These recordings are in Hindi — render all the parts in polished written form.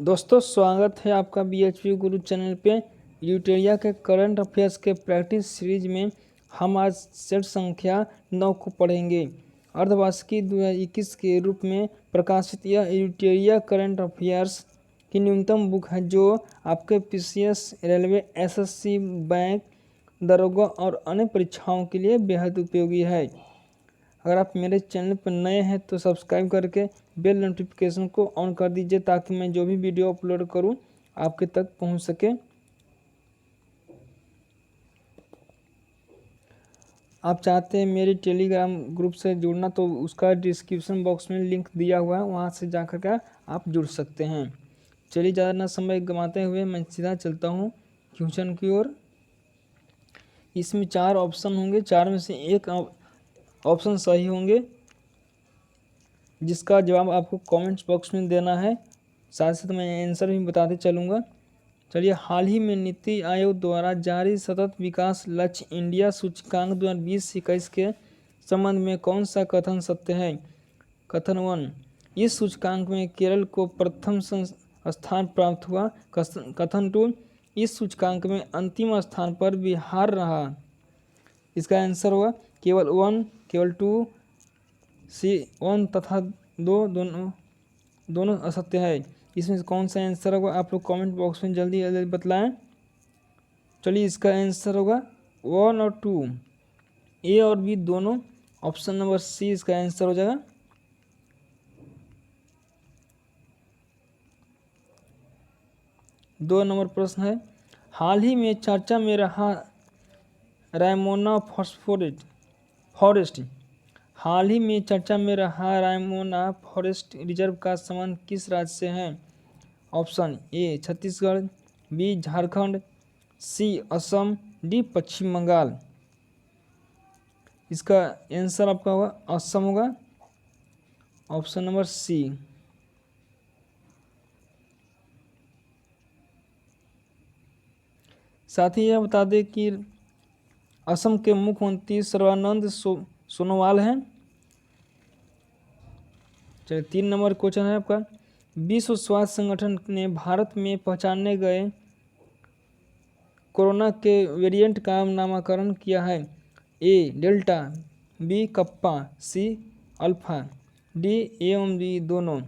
दोस्तों स्वागत है आपका BHP गुरु चैनल पे। यूटेरिया के करंट अफेयर्स के प्रैक्टिस सीरीज में हम आज सेट संख्या 9 को पढ़ेंगे। अर्धवार्षिकी 2021 के रूप में प्रकाशित यह यूटेरिया करंट अफेयर्स की न्यूनतम बुक है जो आपके PCS, रेलवे, SSC, बैंक, दरोगा और अन्य परीक्षाओं के लिए बेहद उपयोगी है। अगर आप मेरे चैनल पर नए हैं तो सब्सक्राइब करके बेल नोटिफिकेशन को ऑन कर दीजिए ताकि मैं जो भी वीडियो अपलोड करूं आपके तक पहुंच सके। आप चाहते हैं मेरी टेलीग्राम ग्रुप से जुड़ना तो उसका डिस्क्रिप्शन बॉक्स में लिंक दिया हुआ है, वहां से जाकर के आप जुड़ सकते हैं। चलिए ज़्यादा ना समय गंवाते हुए मैं सीधा चलता हूँ क्वेश्चन की ओर। इसमें 4 ऑप्शन होंगे, 4 में से एक ऑप्शन सही होंगे जिसका जवाब आपको कमेंट्स बॉक्स में देना है। साथ साथ मैं आंसर भी बताते चलूँगा। चलिए, हाल ही में नीति आयोग द्वारा जारी सतत विकास लक्ष्य इंडिया सूचकांक 2020-21 के संबंध में कौन सा कथन सत्य है? कथन 1, इस सूचकांक में केरल को प्रथम स्थान प्राप्त हुआ। कथन 2, इस सूचकांक में अंतिम स्थान पर बिहार रहा। इसका आंसर होगा केवल 1, केवल 2, C 1 तथा 2 दोनों असत्य है। इसमें से कौन सा आंसर होगा आप लोग कमेंट बॉक्स में जल्दी जल्दी बतलाएं। चलिए, इसका आंसर होगा 1 और 2, A और B दोनों। ऑप्शन नंबर C इसका आंसर हो जाएगा। दो नंबर प्रश्न है, हाल ही में चर्चा में रहा रायमोना फॉरेस्ट हाल ही में चर्चा में रहा रायमोना फॉरेस्ट रिजर्व का संबंध किस राज्य से है? Option A Chhattisgarh, B Jharkhand, C Assam, D Paschim Bangal. इसका आंसर आपका होगा असम होगा, ऑप्शन नंबर सी। साथ ही यह बता दें कि असम के मुख्यमंत्री सर्बानंद सोनोवाल हैं। चलिए, 3 नंबर क्वेश्चन है आपका, विश्व स्वास्थ्य संगठन ने भारत में पहचाने गए कोरोना के वेरिएंट का नामकरण किया है। A delta, B kappa, C alpha, D A एवं बी दोनों।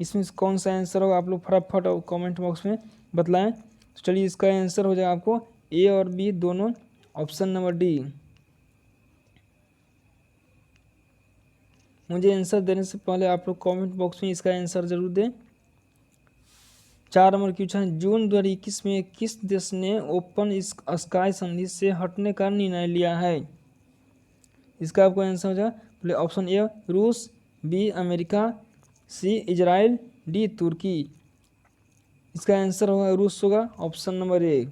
इसमें से कौन सा आंसर होगा आप लोग फटाफट और कमेंट बॉक्स में बतलाएं। तो चलिए, इसका आंसर हो जाएगा आपको ए और बी दोनों, ऑप्शन नंबर डी। मुझे आंसर देने से पहले आप लोग कमेंट बॉक्स में इसका आंसर जरूर दें। 4 नंबर क्वेश्चन, जून 2021 में किस देश ने ओपन स्काई संधि से हटने का निर्णय लिया है? इसका आपको आंसर हो जाएगा ऑप्शन ए रूस, B America, C Israel, D तुर्की। इसका आंसर होगा रूस होगा, ऑप्शन नंबर ए।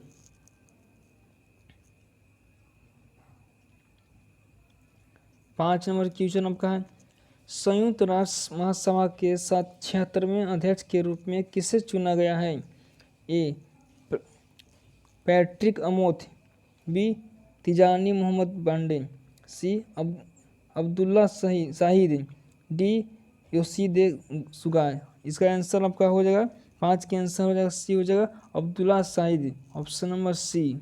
5 नंबर क्वेश्चन आपका है, संयुक्त राष्ट्र महासभा के 76वें अध्यक्ष के रूप में किसे चुना गया है? A Patrick Amoth, B Tijjani Muhammad Bande, C Abdulla Shahid, D Yoshihide Suga. इसका आंसर आपका हो जाएगा 5 के आंसर हो जाएगा सी हो जाएगा Abdullah Shahid, option number C.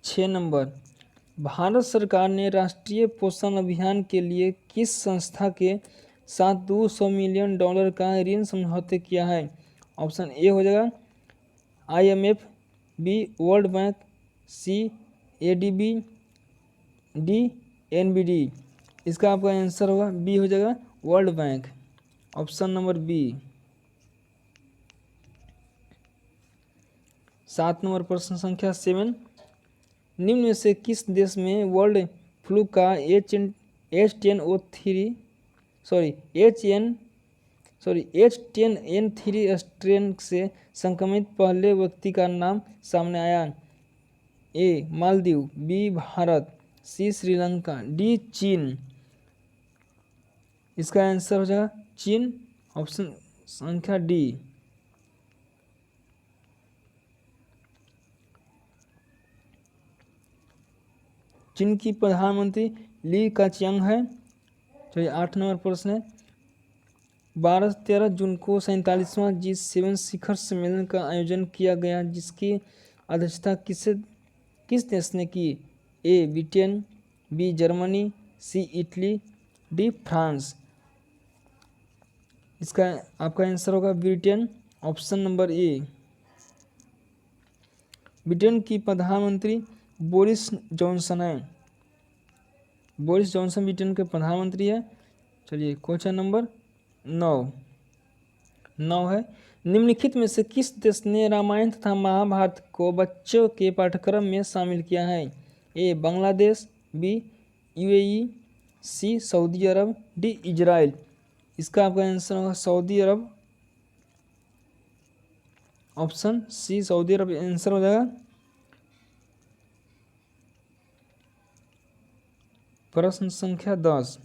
6 नंबर, भारत सरकार ने राष्ट्रीय पोषण अभियान के लिए किस संस्था के साथ $200 मिलियन का ऋण समझौते किया है? ऑप्शन ए हो जाएगा IMF, B world bank, C ADB, D NBD। इसका आपका आंसर होगा बी हो जाएगा world bank, option number B. 7 नंबर प्रश्न संख्या 7, निम्न में से किस देश में वर्ल्ड फ्लू का H10N3 स्ट्रेन से संक्रमित पहले व्यक्ति का नाम सामने आया? ए मालदीव, बी भारत, सी श्रीलंका, डी चीन। इसका आंसर हो जाएगा चीन, ऑप्शन संख्या डी। चीन की प्रधानमंत्री ली केचियांग है। चलिए 8 नंबर प्रश्न है, 12-13 जून को 47वां G7 शिखर सम्मेलन का आयोजन किया गया, जिसकी अध्यक्षता किस देश ने की? ए ब्रिटेन, बी जर्मनी, सी इटली, डी फ्रांस। इसका आपका आंसर होगा ब्रिटेन, ऑप्शन नंबर ए। ब्रिटेन की प्रधानमंत्री बोरिस जॉनसन है। बोरिस जॉनसन ब्रिटेन के प्रधानमंत्री है। चलिए क्वेश्चन नंबर 9 है, निम्नलिखित में से किस देश ने रामायण तथा महाभारत को बच्चों के पाठ्यक्रम में शामिल किया है? A Bangladesh, B UAE, C Saudi Arab, D Israel. इसका आपका आंसर होगा Saudi Arab, option C Saudi Arab answer हो जाएगा। प्रश्न संख्या 10,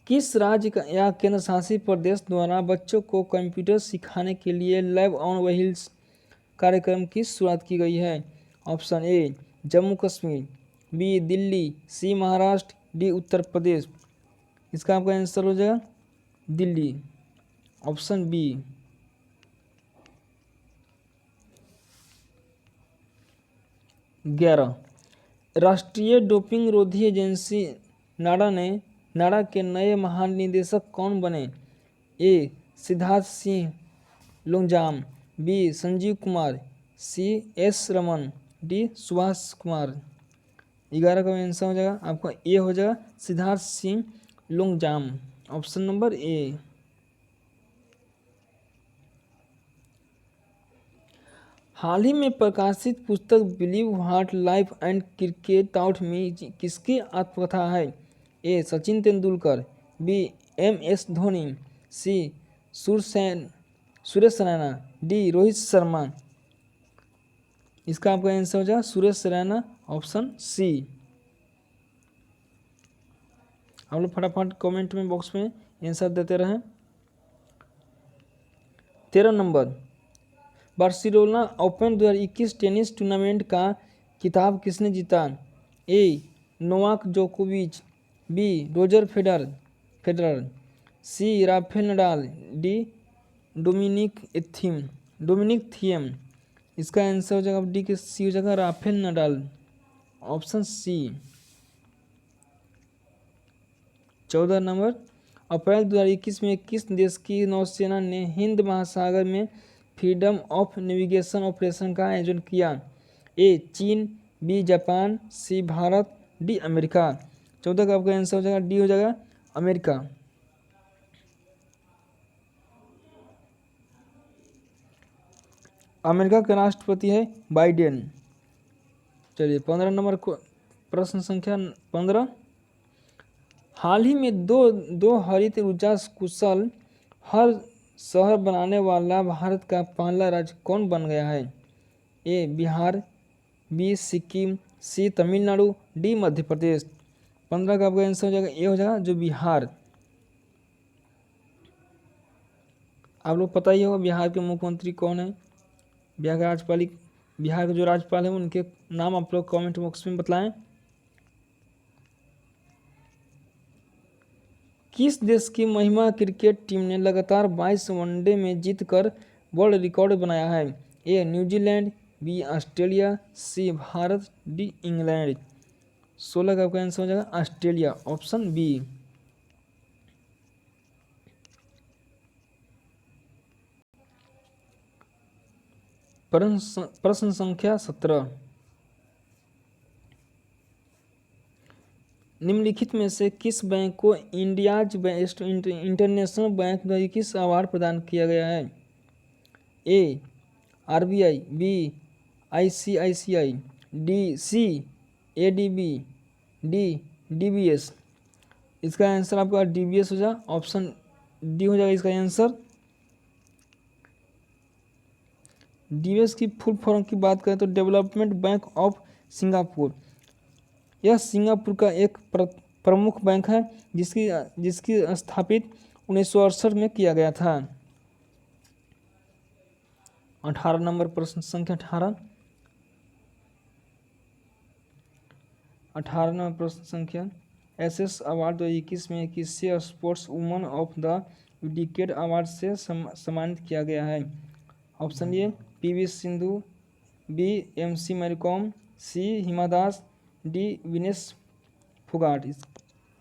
किस राज्य या केंद्र शासित प्रदेश द्वारा बच्चों को कंप्यूटर सिखाने के लिए लैब ऑन व्हील्स कार्यक्रम की शुरुआत की गई है? Option A Jammu Kashmir, B Delhi, C Maharashtra, D Uttar Pradesh. इसका आपका आंसर हो जाएगा दिल्ली, ऑप्शन बी। 11, राष्ट्रीय डोपिंग रोधी एजेंसी नाडा के नए महानिदेशक कौन बने? A Siddharth Singh Longjam, B Sanjeev Kumar, C S Raman, D Subhash Kumar. 11 का आंसर हो जाएगा आपका ए हो जाएगा Siddharth Singh Longjam, option number A. हाल ही में प्रकाशित पुस्तक believe what life and cricket taught me किसकी आत्मकथा है? A Sachin Tendulkar, B M S Dhoni, C Suresh Raina, D Rohit Sharma. इसका आपका आंसर हो जाएगा सुरेश रैना, ऑप्शन सी। आप लोग फटाफट कमेंट में बॉक्स में आंसर देते रहें। 13 number, Barcelona open 2021 tennis tournament का खिताब किसने जीता? ए नोवाक जोकोविच, B Roger Federer, C Rafael Nadal, D Dominic Thiem. इसका आंसर हो जाएगा डी के सी हो जाएगा Rafael Nadal, option C. 14 number, April 2021 में किस देश की नौसेना ने हिंद महासागर में फ्रीडम ऑफ नेविगेशन ऑपरेशन का आयोजन किया? ए चीन, बी जापान, सी भारत, डी अमेरिका। 14 का आपका आंसर हो जाएगा डी हो जाएगा अमेरिका। अमेरिका के राष्ट्रपति है बाइडेन। चलिए 15 नंबर प्रश्न संख्या 15, हाल ही में दो हरित ऊर्जा कुशल हर शहर बनाने वाला भारत का पहला राज्य कौन बन गया है? ए बिहार, बी सिक्किम, सी तमिलनाडु, डी मध्य प्रदेश। 15 का आपका आंसर हो जाएगा ए हो जाएगा जो बिहार। आप लोग पता ही होगा बिहार के मुख्यमंत्री कौन है, बिहार के जो राज्यपाल हैं उनके नाम आप लोग कमेंट बॉक्स में बताएं। किस देश की महिला क्रिकेट टीम ने लगातार 22 वनडे में जीतकर वर्ल्ड रिकॉर्ड बनाया है? ए न्यूजीलैंड, बी ऑस्ट्रेलिया, सी भारत, डी इंग्लैंड। 16 का आपका आंसर हो जाएगा ऑस्ट्रेलिया, ऑप्शन बी। प्रश्न संख्या 17, निम्नलिखित में से किस बैंक को India's best international bank 2021 award प्रदान किया गया है? A RBI, B ICICI, D C ADB, D DBS. इसका आंसर आपका डीबीएस हो जाएगा, ऑप्शन डी हो जाएगा इसका आंसर। डीबीएस की फुल फॉर्म की बात करें तो डेवलपमेंट बैंक ऑफ सिंगापुर। यह सिंगापुर का एक प्रमुख बैंक है जिसकी स्थापित 1968 में किया गया था। 18 नंबर प्रश्न संख्या 18 नंबर प्रश्न संख्या, एसएस अवार्ड 2021 में किसे sports woman of the decade award से सम्मानित किया गया है? Option A PV Sindhu, B MC Mary Kom, C Hima Das, D Vinesh Phogat.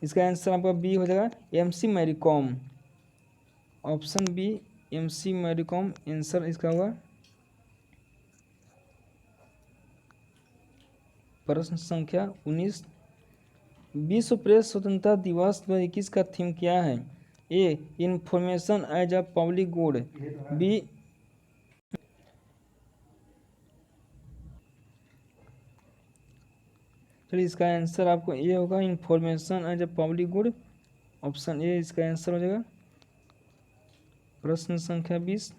इसका आंसर आपका बी हो जाएगा MC Mary Kom. Option B MC Mary Kom answer इसका होगा। प्रश्न संख्या 19, विश्व प्रेस स्वतंत्रता दिवस 2021 का थीम क्या है? A information as a public good, B चलिए इसका आंसर आपको ए होगा information as a public good. Option A इसका आंसर हो जाएगा। प्रश्न संख्या 20,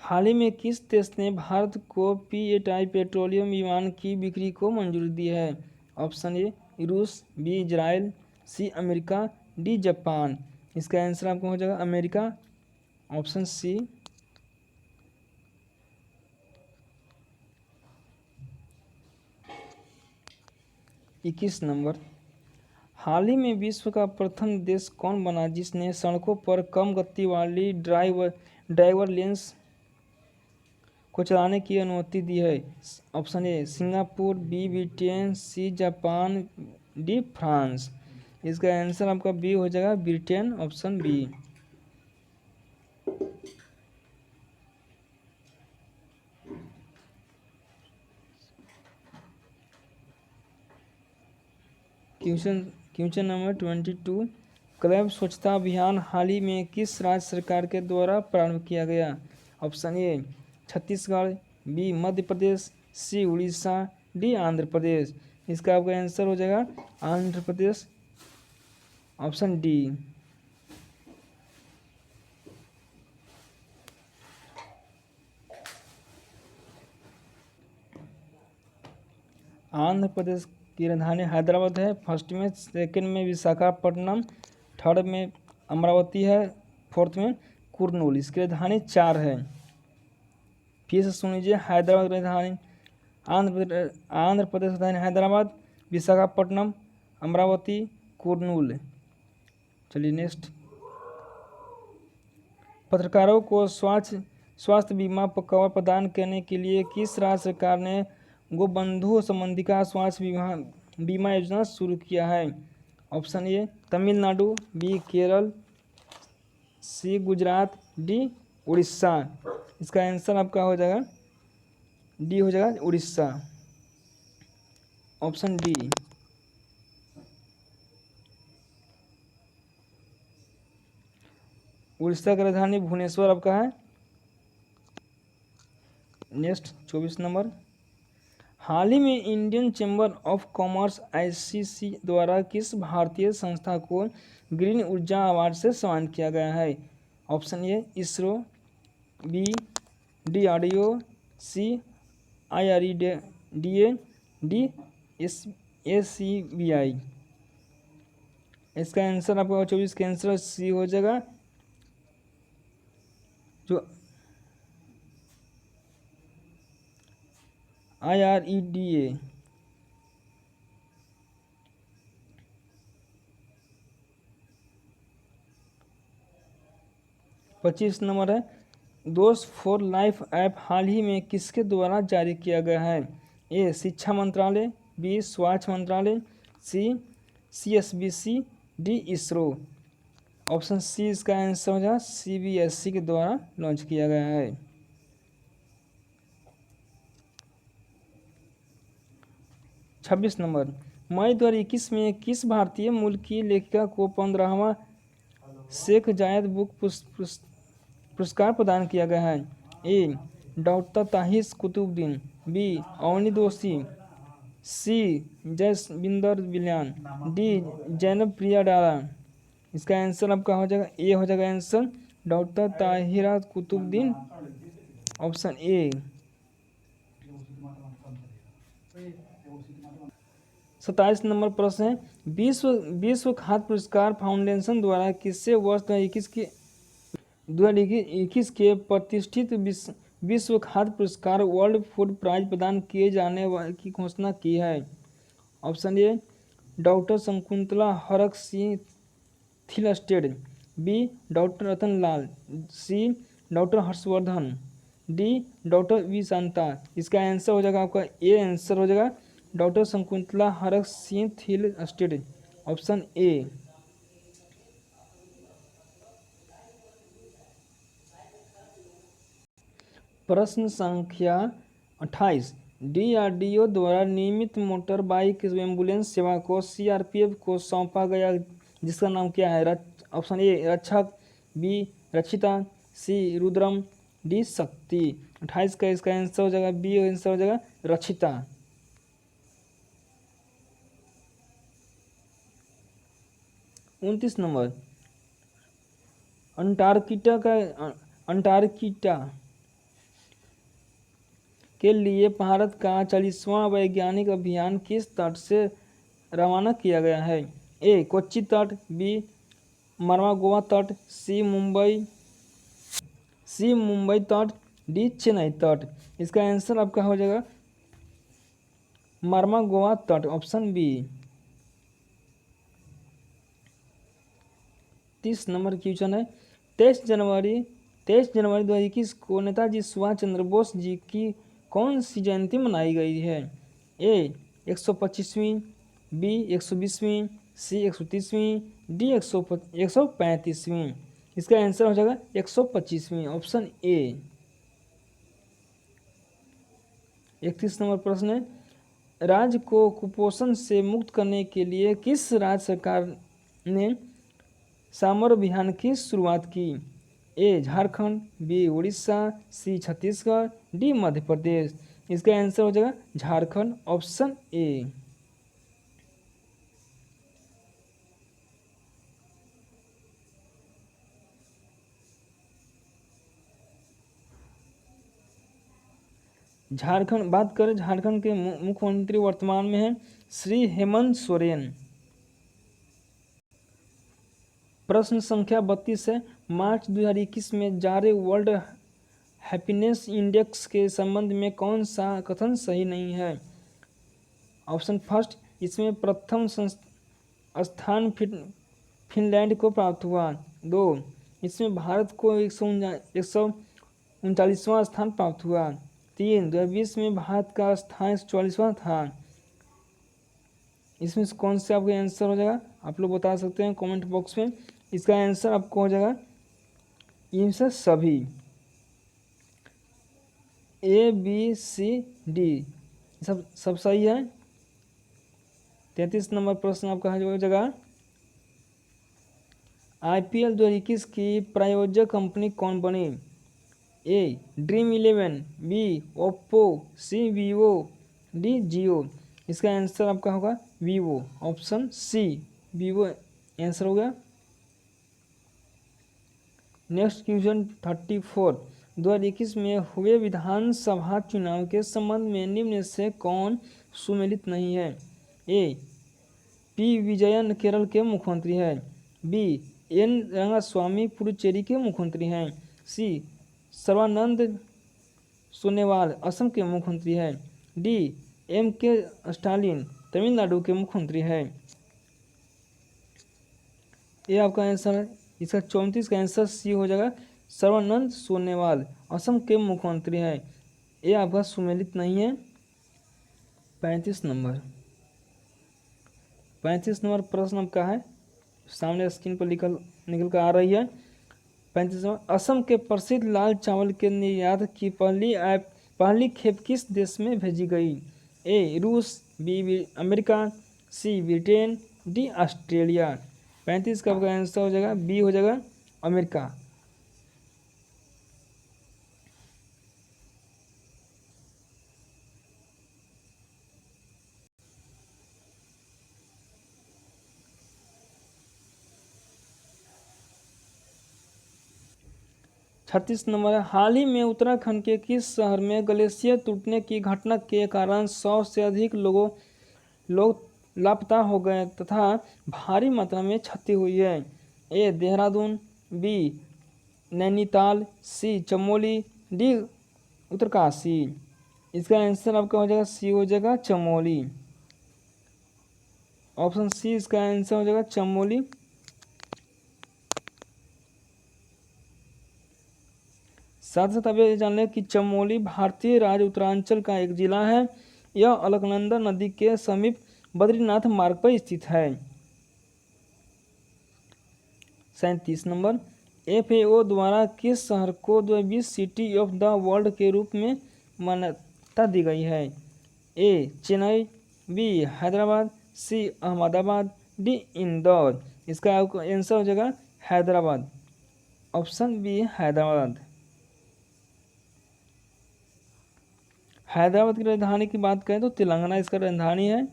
हाल ही में किस देश ने भारत को पीएटीआई पेट्रोलियम विमान की बिक्री को मंजूरी दी है? ऑप्शन ए रूस, B Israel, C America, D Japan. इसका आंसर आपको हो जाएगा अमेरिका। Option C. 21 नंबर, हाल ही में विश्व का प्रथम देश कौन बना जिसने सड़कों पर कम गति वाली ड्राइवर लेंस को चलाने की अनुमति दी है? Option A Singapore, B Britain, C Japan, D France. इसका आंसर आपका बी हो जाएगा Britain. Option B. Question number 22, club स्वच्छता अभियान हाल ही में किस राज्य सरकार के द्वारा प्रारंभ किया गया? Option A Chhattisgarh, B Madhya Pradesh, C Orissa, D Andhra Pradesh. इसका आपका आंसर हो जाएगा आंध्र प्रदेश। Option D. आंध्र प्रदेश की राजधानी हैदराबाद है। फर्स्ट में, सेकंड में विशाखापट्टनम, थर्ड में अमरावती है, फोर्थ में कुर्नूल। इसकी राजधानी 4 है। फिर से सुन लीजिए, हैदराबाद राजधानी, आंध्र प्रदेश राजधानी हैदराबाद, विशाखापट्टनम, अमरावती, कुर्नूल। चलिए नेक्स्ट, पत्रकारों को स्वास्थ्य बीमा कवर प्रदान करने के लिए किस राज्य सरकार ने गोबंधु संबंधिका स्वास्थ्य बीमा योजना शुरू किया है? Option A Tamil Nadu, B Kerala, C Gujarat, D Orissa. इसका आंसर आपका हो जाएगा डी हो जाएगा उड़ीसा। Option D. उड़ीसा की राजधानी भुवनेश्वर आपका है। नेक्स्ट 24 नंबर, हाल ही में Indian chamber of commerce ICC द्वारा किस भारतीय संस्था को ग्रीन ऊर्जा अवार्ड से सम्मानित किया गया है? Option A ISRO, B DRDO, C IREDA, D ACBI. इसका आंसर आपका 24 का आंसर सी हो जाएगा, जो आईआरईडीए। 25 नंबर है, दोस्त फॉर लाइफ ऐप हाल ही में किसके द्वारा जारी किया गया है? ए शिक्षा मंत्रालय, बी स्वास्थ्य मंत्रालय, C CSBC, D ISRO. Option C इसका आंसर हो जाएगा सीबीएसई के द्वारा लॉन्च किया गया है। 26 नंबर, मई 2021 में किस भारतीय मूल की लेखिका को 15वां शेख जायद बुक पुरस्कार प्रदान किया गया है? A doctor Tahir Qutbuddin, B Avani Joshi, C Jaswinder Bilyan, D Zainab Priya Dara. इसका आंसर आपका हो जाएगा ए हो जाएगा answer doctor Tahira Qutbuddin. Option A. 27 नंबर प्रश्न है, विश्व खाद्य पुरस्कार फाउंडेशन द्वारा किसे वर्ष 2021 के प्रतिष्ठित विश्व खाद्य पुरस्कार वर्ल्ड फूड प्राइज प्रदान किए जाने की घोषणा की है? Option A doctor Shakuntala Harak Singh Thilsted, B doctor Ratan Lal, C doctor Harshvardhan, D doctor V Shanta. इसका आंसर हो जाएगा आपका ए आंसर हो जाएगा doctor Shakuntala Harak Singh Thilsted, option A. प्रश्न संख्या 28, डीआरडीओ द्वारा निर्मित मोटर बाइक एम्बुलेंस सेवा को सीआरपीएफ को सौंपा गया जिसका नाम क्या है? ऑप्शन ए रक्षक, बी रक्षिता, सी रुद्रम, डी शक्ति। 28 का इसका आंसर हो जाएगा बी आंसर हो जाएगा रक्षिता। 29 नंबर, अंटार्कटिका के लिए भारत का 40वां वैज्ञानिक अभियान किस तट से रवाना किया गया है? ए कोच्चि तट, बी मरमागोवा तट, सी मुंबई तट, डी चेन्नई तट। इसका आंसर आपका हो जाएगा मरमागोवा तट, ऑप्शन बी। 30 नंबर क्वेश्चन है, 23 जनवरी 2021 को नेताजी सुभाष चंद्र बोस जी की कौन सी जयंती मनाई गई है? ए 125वीं, बी 120वीं, सी 130वीं, डी 135वीं। इसका आंसर हो जाएगा 125वीं, ऑप्शन ए। 31 नंबर प्रश्न है, राज्य को कुपोषण से मुक्त करने के लिए किस राज्य सरकार ने सामर अभियान की शुरुआत की? ए झारखंड, बी उड़ीसा, सी छत्तीसगढ़, डी मध्य प्रदेश। इसका आंसर हो जाएगा झारखंड, ऑप्शन ए। झारखंड बात करें, झारखंड के मुख्यमंत्री वर्तमान में हैं श्री हेमंत सोरेन। प्रश्न संख्या 32 है, मार्च 2021 में जारी वर्ल्ड हैप्पीनेस इंडेक्स के संबंध में कौन सा कथन सही नहीं है? ऑप्शन फर्स्ट, इसमें प्रथम स्थान फिनलैंड को प्राप्त हुआ। 2, इसमें भारत को 139वां स्थान प्राप्त हुआ। 3, 2020 में भारत का स्थान 144वां था। इसमें कौन से आपका आंसर हो जाएगा? आप लोग बता सकते हैं कमेंट बॉक्स में। इसका आंसर आपको हो जाएगा इनसे सभी, ए बी सी डी सब सही है। 33 नंबर प्रश्न आपका हो जाएगा, IPL 2021 की प्रायोजक कंपनी कौन बनी? A dream 11, B Oppo, C Vivo, D Jio. इसका आंसर आपका होगा Vivo, option C Vivo answer हो गया। नेक्स्ट क्वेश्चन 34, 2021 में हुए विधानसभा चुनाव के संबंध में निम्न से कौन सुमेलित नहीं है? ए पी विजयन केरल के मुख्यमंत्री हैं, बी एन रंगास्वामी पुडुचेरी के मुख्यमंत्री हैं, सी सर्बानंद सोनोवाल असम के मुख्यमंत्री हैं, डी एम के स्टालिन तमिलनाडु के मुख्यमंत्री हैं। ये आपका आंसर है। इसका 34 का आंसर सी हो जाएगा, सर्बानंद सोनोवाल असम के मुख्यमंत्री हैं। ये आपका सुमेलित नहीं है। 35 नंबर प्रश्न आपका है, सामने स्क्रीन पर निकल कर आ रही है। 35 नंबर, असम के प्रसिद्ध लाल चावल के निर्यात की पहली खेप किस देश में भेजी गई? ए रूस, बी अमेरिका, सी ब्रिटेन, डी ऑस्ट्रेलिया। 35 का आपका आंसर हो जाएगा बी हो जाएगा अमेरिका। छत्तीस नंबर है, हाल ही में उत्तराखंड के किस शहर में ग्लेशियर टूटने की घटना के कारण 100 से अधिक लोग लापता हो गए तथा भारी मात्रा में क्षति हुई है? ए देहरादून, बी नैनीताल, सी चमोली, डी उत्तरकाशी। इसका आंसर आपका हो जाएगा सी हो जाएगा चमोली। ऑप्शन सी इसका आंसर हो जाएगा चमोली। साथ साथ आप ये जान लें कि चमोली भारतीय राज्य उत्तरांचल का एक जिला है। यह अलकनंदा नदी के समीप बद्रीनाथ मार्ग पर स्थित है। 37 नंबर, FAO द्वारा किस शहर को the biggest city of the world के रूप में मान्यता दी गई है? A Chennai, B Hyderabad, C Ahmedabad, D Indore. इसका आंसर हो जाएगा हैदराबाद। Option B Hyderabad. हैदराबाद की राजधानी की बात करें तो तेलंगाना इसका राजधानी है।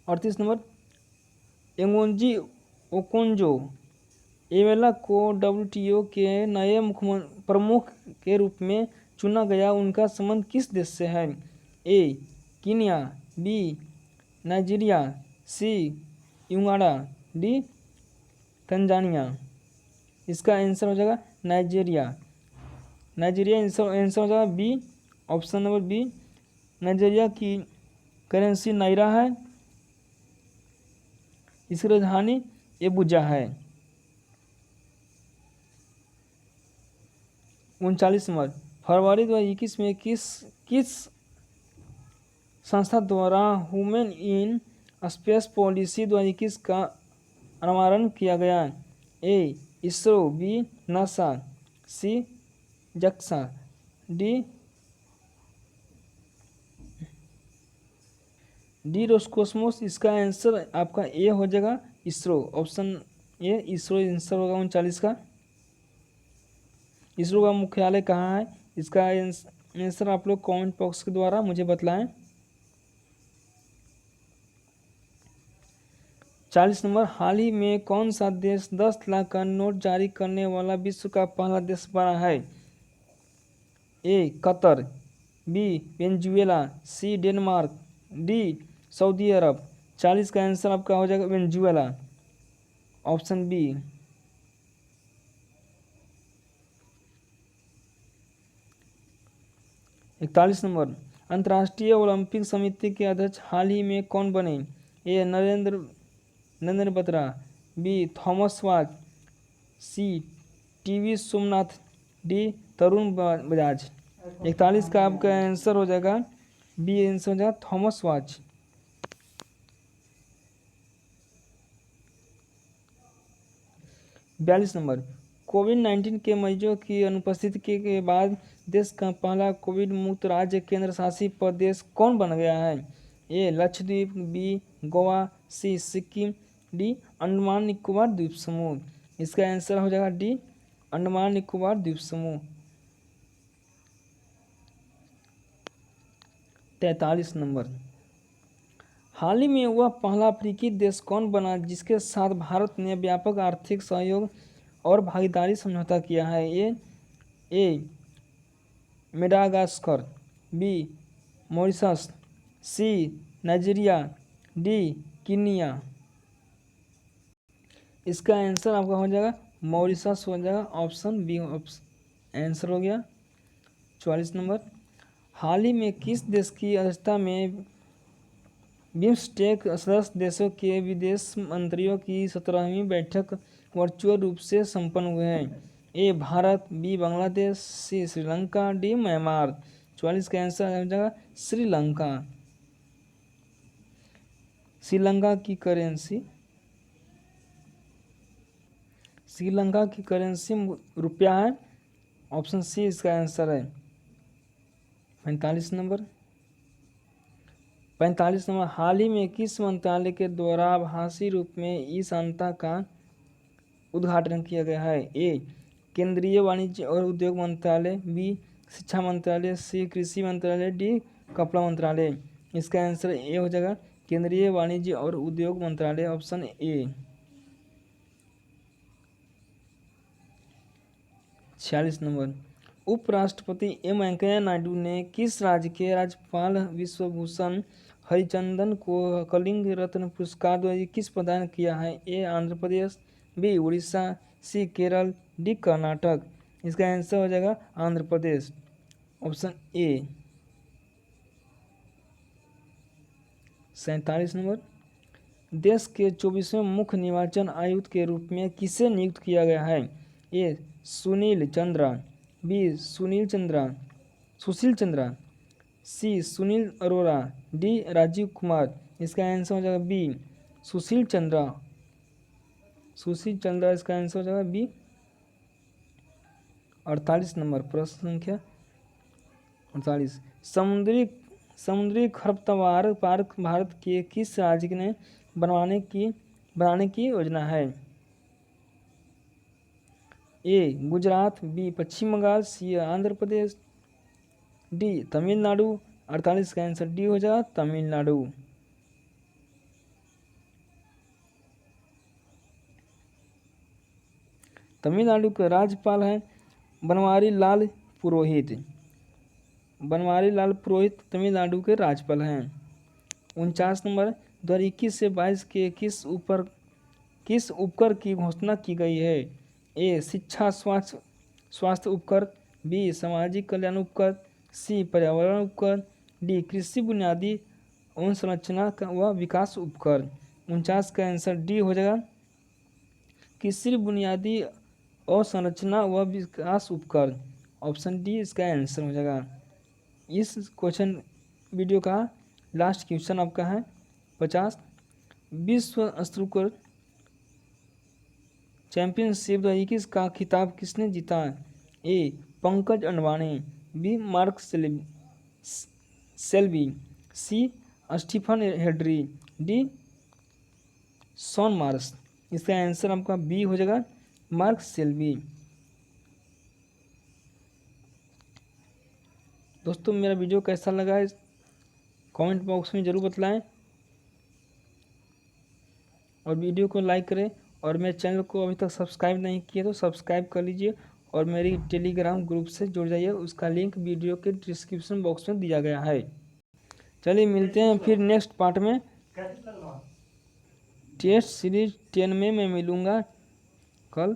38 नंबर, एंगोंजी ओकोंजो एवेला को WTO के नए प्रमुख के रूप में चुना गया। उनका संबंध किस देश से है? A Kenya, B Nigeria, C Uganda, D Tanzania. इसका आंसर हो जाएगा नाइजीरिया। नाइजीरिया आंसर हो जाएगा B. Option number B. Nigeria की करेंसी नायरा है। इसकी राजधानी एबुजा है। 39 नंबर, फरवरी 2021 में किस संस्था द्वारा वुमेन इन स्पेस पॉलिसी 2021 का अनावरण किया गया? ए इसरो, बी नासा, सी जक्सा, डी रोस्कोसमोस। इसका आंसर आपका ए हो जाएगा ISRO. Option A ISRO answer होगा 39 का। इसरो का मुख्यालय कहाँ है? इसका आंसर आप लोग कमेंट बॉक्स के द्वारा मुझे बतलाएं। 40 नंबर, हाल ही में कौन सा देश 10 लाख का नोट जारी करने वाला विश्व का पहला देश बना है? A Qatar, B Venezuela, C Denmark, D Saudi Arabia. 40 का आंसर आपका हो जाएगा वेनेजुएला। Option B. 41 नंबर, अंतर्राष्ट्रीय ओलंपिक समिति के अध्यक्ष हाल ही में कौन बने? A Narendra Batra, B Thomas Bach, C T V Somnath, D Tarun Bajaj. 41 का आपका आंसर हो जाएगा बी। आंसर हो जाएगा थॉमस वाज। 42 नंबर, कोविड-19 के मरीजों की अनुपस्थिति के बाद देश का पहला कोविड मुक्त राज्य केंद्र शासित प्रदेश कौन बन गया है? ए लक्षद्वीप, बी गोवा, सी सिक्किम, डी अंडमान निकोबार द्वीप समूह। इसका आंसर हो जाएगा डी अंडमान निकोबार द्वीप समूह। 43 नंबर, हाल ही में वह पहला अफ्रीकी देश कौन बना जिसके साथ भारत ने व्यापक आर्थिक सहयोग और भागीदारी समझौता किया है? ए मेडागास्कर, बी मॉरिशस, सी नाइजीरिया, डी कीनिया। इसका आंसर आपका हो जाएगा मॉरिशस हो जाएगा। ऑप्शन बी आंसर हो गया। 44 नंबर, हाल ही में किस देश की अध्यक्षता में बिम्स्टेक सदस्य देशों के विदेश मंत्रियों की 17वीं बैठक वर्चुअल रूप से संपन्न हुए हैं? ए भारत, बी बांग्लादेश, सी श्रीलंका, डी म्यांमार। 44 का आंसर हो जाएगा श्रीलंका। श्रीलंका की करेंसी रुपया है। ऑप्शन सी इसका आंसर है। 45 नंबर, हाल ही में किस मंत्रालय के द्वारा आभासी रूप में ई सांता का उद्घाटन किया गया है? ए केंद्रीय वाणिज्य और उद्योग मंत्रालय, बी शिक्षा मंत्रालय, सी कृषि मंत्रालय, डी कपड़ा मंत्रालय। इसका आंसर ए हो जाएगा केंद्रीय वाणिज्य और उद्योग मंत्रालय। Option A. 46 नंबर, उपराष्ट्रपति एम वेंकैया नायडू ने किस राज्य के राज्यपाल विश्वभूषण हरिचंदन को कलिंग रत्न पुरस्कार 2021 प्रदान किया है? ए आंध्र प्रदेश, बी उड़ीसा, सी केरल, डी कर्नाटक। इसका आंसर हो जाएगा Andhra Pradesh, option A. 47 number, देश के 24वें मुख्य निर्वाचन आयुक्त के रूप में किसे नियुक्त किया गया है? ए सुनील चंद्रा, बी सुशील चंद्रा, सी सुनील अरोड़ा, डी राजीव कुमार। इसका आंसर हो जाएगा बी सुशील चंद्रा, इसका आंसर हो जाएगा बी। 48 नंबर, प्रश्न संख्या 48, समुद्री खरपतवार पार्क भारत के किस राज्य ने बनाने की योजना है? ए गुजरात, बी पश्चिम बंगाल, सी आंध्र प्रदेश, डी तमिलनाडु। 48 का आंसर डी हो जाएगा तमिलनाडु। तमिलनाडु के राज्यपाल हैं बनवारी लाल पुरोहित। तमिलनाडु के राज्यपाल हैं। 49 नंबर, 2021 से 22 के किस उपकर की घोषणा की गई है? ए शिक्षा स्वास्थ्य उपकर, बी सामाजिक कल्याण उपकर, सी पर्यावरण उपकर, डी कृषि बुनियादी अवसंरचना व विकास उपकर। 49 का आंसर डी हो जाएगा कृषि बुनियादी अवसंरचना व विकास उपकर, ऑप्शन डी इसका आंसर हो जाएगा। इस क्वेश्चन वीडियो का लास्ट क्वेश्चन आपका है 50, विश्व स्नूकर चैंपियनशिप 2021 का खिताब किसने जीता? A Pankaj Advani, B Mark Selby, C Stephen Hendry, D Shaun Mars. इसका आंसर आपका बी हो जाएगा मार्क सेल्बी। दोस्तों मेरा वीडियो कैसा लगा है कमेंट बॉक्स में ज़रूर बतलाएं और वीडियो को लाइक करें, और मेरे चैनल को अभी तक सब्सक्राइब नहीं किए तो सब्सक्राइब कर लीजिए और मेरी टेलीग्राम ग्रुप से जुड़ जाइए, उसका लिंक वीडियो के डिस्क्रिप्शन बॉक्स में दिया गया है। चलिए मिलते हैं फिर नेक्स्ट पार्ट में। टेस्ट सीरीज 10 में मैं मिलूँगा कल।